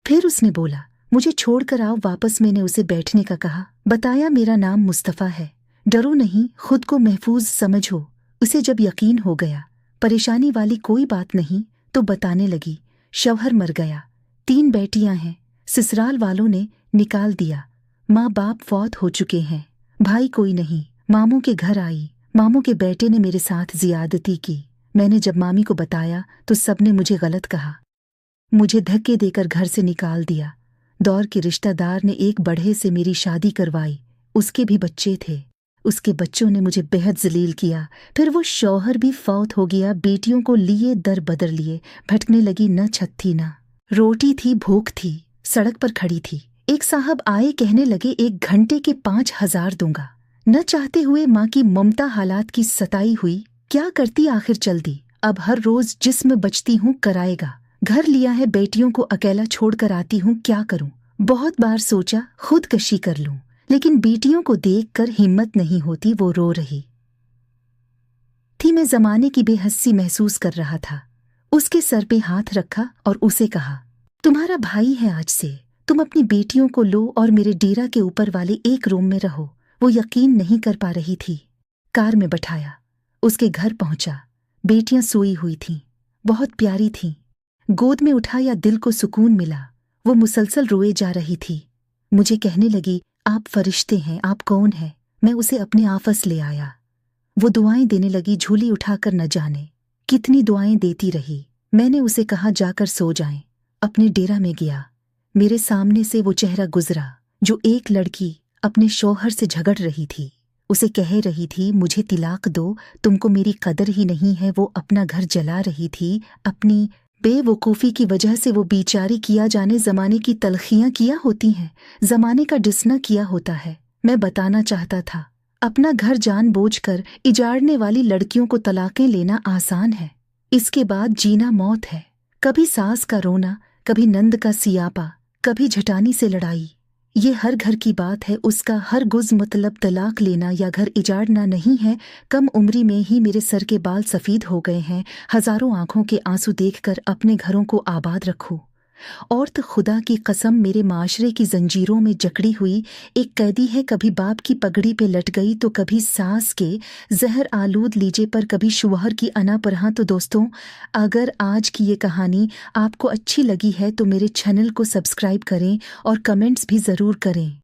फिर उसने बोला, मुझे छोड़कर आओ वापस। मैंने उसे बैठने का कहा, बताया मेरा नाम मुस्तफ़ा है, डरो नहीं, खुद को महफूज समझो। उसे जब यकीन हो गया परेशानी वाली कोई बात नहीं तो बताने लगी, शौहर मर गया, 3 बेटियां हैं, ससुराल वालों ने निकाल दिया, माँ बाप फौत हो चुके हैं, भाई कोई नहीं। मामू के घर आई, मामू के बेटे ने मेरे साथ जियादती की। मैंने जब मामी को बताया तो सबने मुझे गलत कहा, मुझे धक्के देकर घर से निकाल दिया। दौर के रिश्तेदार ने एक बढ़े से मेरी शादी करवाई, उसके भी बच्चे थे, उसके बच्चों ने मुझे बेहद जलील किया। फिर वो शौहर भी फौत हो गया, बेटियों को लिए दर बदर लिए, भटकने लगी, न छत थी न रोटी थी, भूख थी, सड़क पर खड़ी थी। एक साहब आए, कहने लगे 1 घंटे के 5,000 दूंगा। न चाहते हुए माँ की ममता हालात की सताई हुई, क्या करती आखिर चल दी। अब हर रोज जिस्म बचती हूँ कराएगा, घर लिया है बेटियों को अकेला छोड़कर आती हूँ, क्या करूँ। बहुत बार सोचा खुदकशी कर लूं, लेकिन बेटियों को देखकर हिम्मत नहीं होती, वो रो रही थी। मैं जमाने की बेहस्सी महसूस कर रहा था। उसके सर पे हाथ रखा और उसे कहा, तुम्हारा भाई है, आज से तुम अपनी बेटियों को लो और मेरे डेरा के ऊपर वाले एक रूम में रहो। वो यकीन नहीं कर पा रही थी। कार में बैठाया, उसके घर पहुंचा। बेटियां सोई हुई थीं, बहुत प्यारी थीं। गोद में उठाया, दिल को सुकून मिला। वो मुसलसल रोए जा रही थी। मुझे कहने लगी, आप फरिश्ते हैं, आप कौन हैं। मैं उसे अपने आफस ले आया। वो दुआएं देने लगी, झूली उठाकर न जाने कितनी दुआएं देती रही। मैंने उसे कहा जाकर सो जाएं। अपने डेरा में गया। मेरे सामने से वो चेहरा गुजरा जो एक लड़की अपने शौहर से झगड़ रही थी, उसे कह रही थी, मुझे तिलाक दो, तुमको मेरी कदर ही नहीं है। वो अपना घर जला रही थी। अपनी बेवकूफ़ी की वजह से वो बेचारी, किया जाने ज़माने की तलखियाँ किया होती हैं, ज़माने का डिसना किया होता है। मैं बताना चाहता था, अपना घर जानबूझकर इजाड़ने वाली लड़कियों को तलाक़ें लेना आसान है, इसके बाद जीना मौत है। कभी सास का रोना, कभी नंद का सियापा, कभी झटानी से लड़ाई। ये हर घर की बात है। उसका हर गुज मतलब तलाक लेना या घर इजाड़ना नहीं है। कम उम्री में ही मेरे सर के बाल सफ़ेद हो गए हैं। हज़ारों आँखों के आंसू देखकर अपने घरों को आबाद रखो। औरत खुदा की कसम मेरे माशरे की जंजीरों में जकड़ी हुई एक कैदी है। कभी बाप की पगड़ी पे लट गई तो कभी सास के जहर आलूद लीजे पर, कभी शौहर की अना पर। हाँ तो दोस्तों, अगर आज की ये कहानी आपको अच्छी लगी है तो मेरे चैनल को सब्सक्राइब करें और कमेंट्स भी ज़रूर करें।